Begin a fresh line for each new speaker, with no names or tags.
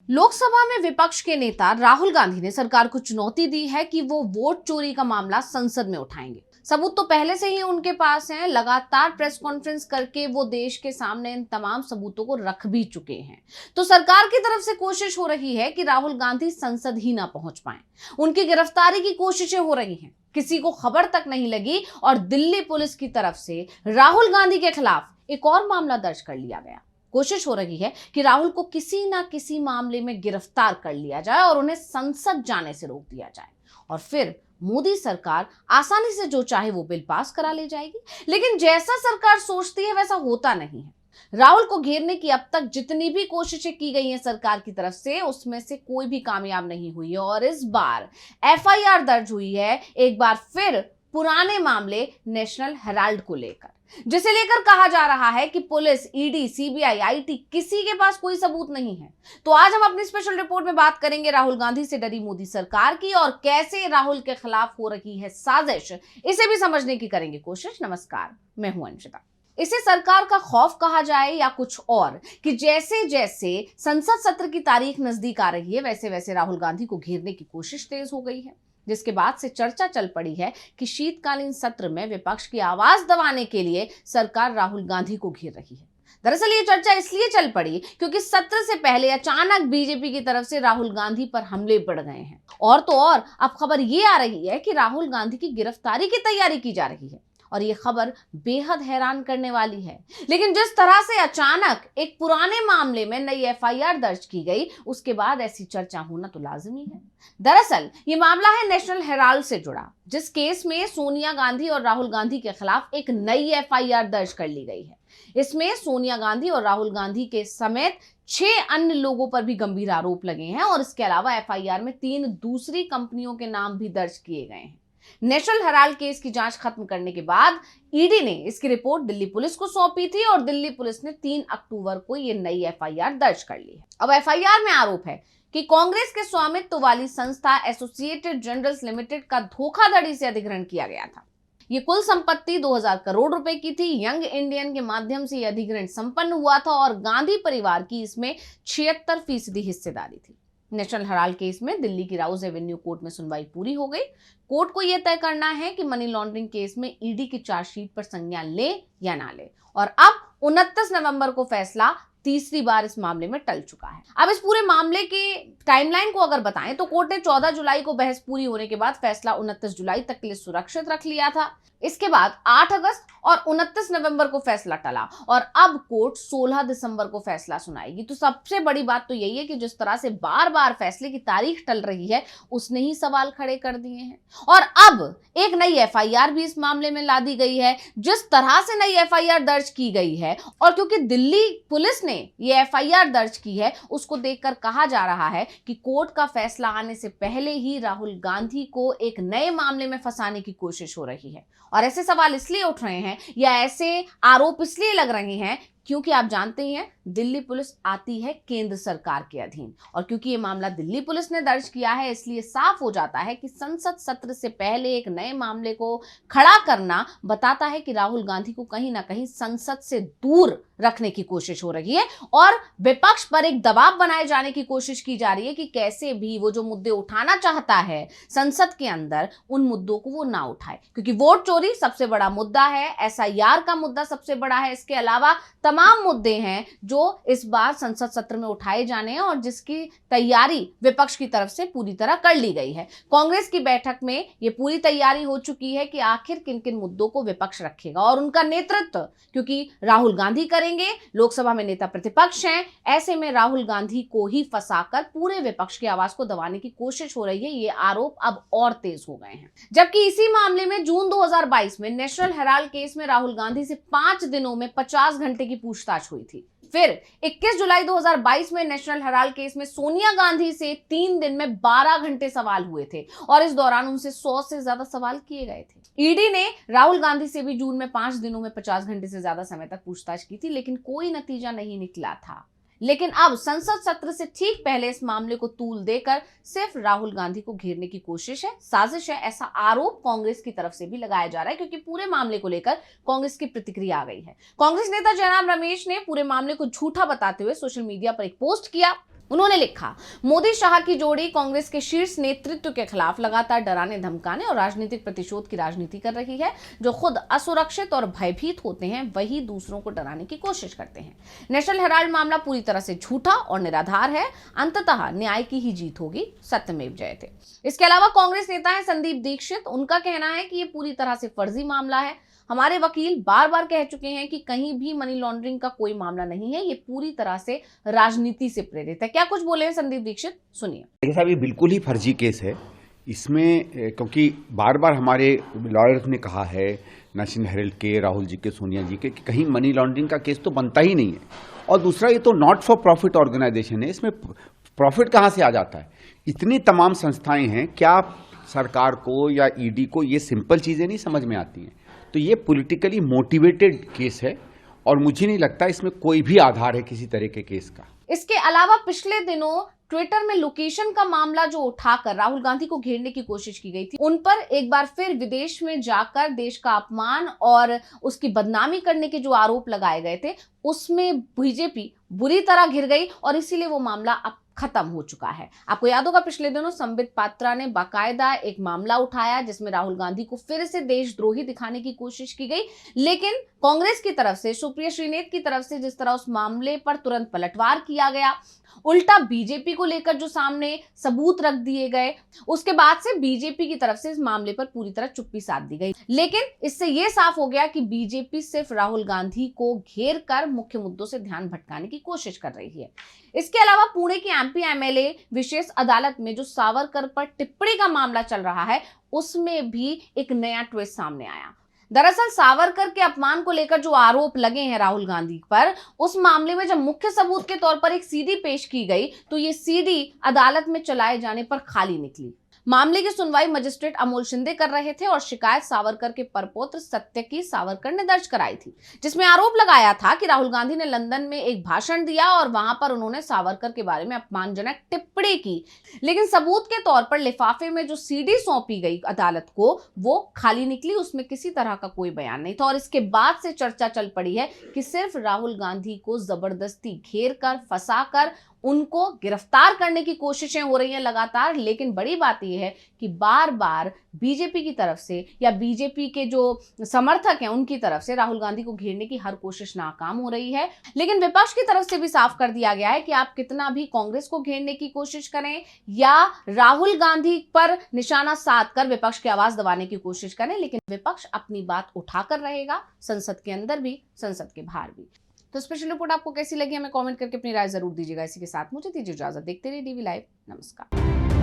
लोकसभा में विपक्ष के नेता राहुल गांधी ने सरकार को चुनौती दी है कि वो वोट चोरी का मामला संसद में उठाएंगे। सबूत तो पहले से ही उनके पास हैं। लगातार प्रेस कॉन्फ्रेंस करके वो देश के सामने इन तमाम सबूतों को रख भी चुके हैं। तो सरकार की तरफ से कोशिश हो रही है कि राहुल गांधी संसद ही ना पहुंच पाए। उनकी गिरफ्तारी की कोशिशें हो रही हैं। किसी को खबर तक नहीं लगी और दिल्ली पुलिस की तरफ से राहुल गांधी के खिलाफ एक और मामला दर्ज कर लिया गया। कोशिश हो रही है कि राहुल को किसी ना किसी मामले में गिरफ्तार कर लिया जाए और उन्हें संसद जाने से रोक दिया जाए और फिर मोदी सरकार आसानी से जो चाहे वो बिल पास करा ले जाएगी। लेकिन जैसा सरकार सोचती है वैसा होता नहीं है। राहुल को घेरने की अब तक जितनी भी कोशिशें की गई हैं सरकार की तरफ से, उसमें से कोई भी कामयाब नहीं हुई है और इस बार एफआईआर दर्ज हुई है एक बार फिर पुराने मामले नेशनल हेराल्ड को लेकर, जिसे लेकर कहा जा रहा है कि पुलिस, ईडी, सीबीआई, आईटी किसी के पास कोई सबूत नहीं है। तो आज हम अपनी स्पेशल रिपोर्ट में बात करेंगे राहुल गांधी से डरी मोदी सरकार की और कैसे राहुल के खिलाफ हो रही है साजिश, इसे भी समझने की करेंगे कोशिश। नमस्कार, मैं हूं अंशिता। इसे सरकार का खौफ कहा जाए या कुछ और, कि जैसे जैसे संसद सत्र की तारीख नजदीक आ रही है वैसे वैसे राहुल गांधी को घेरने की कोशिश तेज हो गई है, जिसके बाद से चर्चा चल पड़ी है कि शीतकालीन सत्र में विपक्ष की आवाज दबाने के लिए सरकार राहुल गांधी को घेर रही है। दरअसल ये चर्चा इसलिए चल पड़ी क्योंकि सत्र से पहले अचानक बीजेपी की तरफ से राहुल गांधी पर हमले बढ़ गए हैं और तो और अब खबर ये आ रही है कि राहुल गांधी की गिरफ्तारी की तैयारी की जा रही है और ये खबर बेहद हैरान करने वाली है। लेकिन जिस तरह से अचानक एक पुराने मामले में नई एफआईआर दर्ज की गई, उसके बाद ऐसी चर्चा होना तो लाजमी है। दरअसल ये मामला है नेशनल हेराल्ड से जुड़ा, जिस केस में सोनिया गांधी और राहुल गांधी के खिलाफ एक नई एफआईआर दर्ज कर ली गई है। इसमें सोनिया गांधी और राहुल गांधी के समेत 6 अन्य लोगों पर भी गंभीर आरोप लगे हैं और इसके अलावा एफआईआर में 3 दूसरी कंपनियों के नाम भी दर्ज किए गए हैं। नेशनल हेराल्ड केस की जांच खत्म करने के बाद ईडी ने इसकी रिपोर्ट दिल्ली पुलिस को सौंपी थी और दिल्ली पुलिस ने 3 अक्टूबर को ये नई एफआईआर दर्ज कर ली है। अब एफआईआर में आरोप है कि कांग्रेस के स्वामित्व वाली संस्था एसोसिएटेड जनरल्स लिमिटेड का धोखाधड़ी से अधिग्रहण किया गया था। ये कुल संपत्ति 2000 करोड़ रुपए की थी। यंग इंडियन के माध्यम से यह अधिग्रहण संपन्न हुआ था और गांधी परिवार की इसमें 76% हिस्सेदारी थी। नेशनल हेराल्ड केस में दिल्ली की राउज एवेन्यू कोर्ट में सुनवाई पूरी हो गई। कोर्ट को यह तय करना है कि मनी लॉन्ड्रिंग केस में ईडी की चार्जशीट पर संज्ञान ले या ना ले और अब 29 नवंबर को फैसला तीसरी बार इस मामले में टल चुका है। अब इस पूरे मामले के टाइमलाइन को अगर बताएं तो कोर्ट ने 14 जुलाई को बहस पूरी होने के बाद फैसला 29 जुलाई तक के लिए सुरक्षित रख लिया था। इसके बाद 8 अगस्त और 29 नवंबर को फैसला टला और अब कोर्ट 16 दिसंबर को फैसला सुनाएगी। तो सबसे बड़ी बात तो यही है कि जिस तरह से बार बार फैसले की तारीख टल रही है उसने ही सवाल खड़े कर दिए हैं और अब एक नई एफआईआर भी इस मामले में ला दी गई है। जिस तरह से नई एफआईआर दर्ज की गई है और क्योंकि दिल्ली पुलिस ने ये एफआईआर दर्ज की है, उसको देखकर कहा जा रहा है कि कोर्ट का फैसला आने से पहले ही राहुल गांधी को एक नए मामले में फंसाने की कोशिश हो रही है। और ऐसे सवाल इसलिए उठ रहे हैं या ऐसे आरोप इसलिए लग रहे हैं क्योंकि आप जानते ही हैं दिल्ली पुलिस आती है केंद्र सरकार के अधीन और क्योंकि ये मामला दिल्ली पुलिस ने दर्ज किया है इसलिए साफ हो जाता है कि संसद सत्र से पहले एक नए मामले को खड़ा करना बताता है कि राहुल गांधी को कहीं ना कहीं संसद से दूर रखने की कोशिश हो रही है और विपक्ष पर एक दबाव बनाए जाने की कोशिश की जा रही है कि कैसे भी वो जो मुद्दे उठाना चाहता है संसद के अंदर उन मुद्दों को वो ना उठाए, क्योंकि वोट चोरी सबसे बड़ा मुद्दा है, एसआईआर का मुद्दा सबसे बड़ा है, इसके अलावा तमाम मुद्दे हैं जो इस बार संसद सत्र में उठाए जाने हैं और जिसकी तैयारी विपक्ष की तरफ से पूरी तरह कर ली गई है। कांग्रेस की बैठक में ये पूरी तैयारी हो चुकी है कि आखिर किन किन मुद्दों को विपक्ष रखेगा और उनका नेतृत्व क्योंकि राहुल गांधी करेंगे, लोकसभा में नेता प्रतिपक्ष हैं, ऐसे में राहुल गांधी को ही फंसाकर पूरे विपक्ष की आवाज को दबाने की कोशिश हो रही है। ये आरोप अब और तेज हो गए हैं, जबकि इसी मामले में जून 2022 में नेशनल हेराल्ड केस में राहुल गांधी से 5 दिनों में 50 घंटे की पूछताछ हुई थी। फिर 21 जुलाई 2022 में नेशनल हेराल्ड केस में सोनिया गांधी से 3 दिन में 12 घंटे सवाल हुए थे और इस दौरान उनसे 100 से ज्यादा सवाल किए गए थे। ईडी ने राहुल गांधी से भी जून में 5 दिनों में 50 घंटे से ज्यादा समय तक पूछताछ की थी, लेकिन कोई नतीजा नहीं निकला था। लेकिन अब संसद सत्र से ठीक पहले इस मामले को तूल देकर सिर्फ राहुल गांधी को घेरने की कोशिश है, साजिश है, ऐसा आरोप कांग्रेस की तरफ से भी लगाया जा रहा है, क्योंकि पूरे मामले को लेकर कांग्रेस की प्रतिक्रिया आ गई है। कांग्रेस नेता जयराम रमेश ने पूरे मामले को झूठा बताते हुए सोशल मीडिया पर एक पोस्ट किया उन्होंने लिखा, मोदी शाह की जोड़ी कांग्रेस के शीर्ष नेतृत्व के खिलाफ लगातार डराने धमकाने और राजनीतिक प्रतिशोध की राजनीति कर रही है। जो खुद असुरक्षित और भयभीत होते हैं वही दूसरों को डराने की कोशिश करते हैं। नेशनल हेराल्ड मामला पूरी तरह से झूठा और निराधार है। अंततः न्याय की ही जीत होगी, सत्यमेव जयते। इसके अलावा कांग्रेस नेता है संदीप दीक्षित। उनका कहना है कि ये पूरी तरह से फर्जी मामला है। हमारे वकील बार बार कह चुके हैं कि कहीं भी मनी लॉन्ड्रिंग का कोई मामला नहीं है, ये पूरी तरह से राजनीति से प्रेरित है। क्या कुछ बोले हैं संदीप दीक्षित, सुनिए।
देखिए साहब, ये बिल्कुल ही फर्जी केस है। इसमें क्योंकि बार बार हमारे लॉयर्स ने कहा है, नेशनल हेराल्ड के, राहुल जी के, सोनिया जी के, कि कहीं मनी लॉन्ड्रिंग का केस तो बनता ही नहीं है। और दूसरा, ये तो नॉट फॉर प्रॉफिट ऑर्गेनाइजेशन है, इसमें प्रॉफिट कहाँ से आ जाता है? इतनी तमाम संस्थाएं हैं, क्या सरकार को या ईडी को ये सिंपल चीज़ें नहीं समझ में आती हैं? तो ये पॉलिटिकली मोटिवेटेड केस है और मुझे नहीं लगता इसमें कोई भी आधार है किसी तरह के केस का।
इसके अलावा पिछले दिनों ट्विटर में लोकेशन का मामला जो उठाकर राहुल गांधी को घेरने की कोशिश की गई थी, उन पर एक बार फिर विदेश में जाकर देश का अपमान और उसकी बदनामी करने के जो आरोप लगाए गए थे, उसमें बीजेपी बुरी तरह घिर गई और इसीलिए वो मामला अब खत्म हो चुका है। आपको याद होगा पिछले दिनों संबित पात्रा ने बाकायदा एक मामला उठाया जिसमें राहुल गांधी को फिर से देशद्रोही दिखाने की कोशिश की गई, लेकिन कांग्रेस की तरफ से, सुप्रिया श्रीनेत की तरफ से जिस तरह उस मामले पर तुरंत पलटवार किया गया, उल्टा बीजेपी को लेकर जो सामने सबूत रख दिए गए, उसके बाद से बीजेपी की तरफ से इस मामले पर पूरी तरह चुप्पी साध दी गई। लेकिन इससे यह साफ हो गया कि बीजेपी सिर्फ राहुल गांधी को घेर कर मुख्य मुद्दों से ध्यान भटकाने की कोशिश कर रही है। इसके अलावा पुणे की एमपी एमएलए विशेष अदालत में जो सावरकर पर टिप्पणी का मामला चल रहा है, उसमें भी एक नया ट्विस्ट सामने आया। दरअसल सावरकर के अपमान को लेकर जो आरोप लगे हैं राहुल गांधी पर, उस मामले में जब मुख्य सबूत के तौर पर एक सीडी पेश की गई तो ये सीडी अदालत में चलाए जाने पर खाली निकली। मामले की सुनवाई मजिस्ट्रेट अमोल शिंदे कर रहे थे और शिकायत सावरकर के परपौत्र सत्यकी सावरकर ने दर्ज कराई थी, जिसमें आरोप लगाया था कि राहुल गांधी ने लंदन में एक भाषण दिया और वहां पर उन्होंने सावरकर के बारे में अपमानजनक टिप्पणी की। लेकिन सबूत के तौर पर लिफाफे में जो सीडी सौंपी गई अदालत को, वो खाली निकली, उसमें किसी तरह का कोई बयान नहीं था। और इसके बाद से चर्चा चल पड़ी है कि सिर्फ राहुल गांधी को जबरदस्ती घेर कर, फंसा कर उनको गिरफ्तार करने की कोशिशें हो रही हैं लगातार। लेकिन बड़ी बात यह है कि बार बार बीजेपी की तरफ से या बीजेपी के जो समर्थक हैं उनकी तरफ से राहुल गांधी को घेरने की हर कोशिश नाकाम हो रही है। लेकिन विपक्ष की तरफ से भी साफ कर दिया गया है कि आप कितना भी कांग्रेस को घेरने की कोशिश करें या राहुल गांधी पर निशाना साध कर विपक्ष की आवाज दबाने की कोशिश करें, लेकिन विपक्ष अपनी बात उठाकर रहेगा, संसद के अंदर भी, संसद के बाहर भी। तो स्पेशल रिपोर्ट आपको कैसी लगी हमें कमेंट करके अपनी राय जरूर दीजिएगा। इसी के साथ मुझे दीजिए इजाजत। देखते रहिए डीवी लाइव। नमस्कार।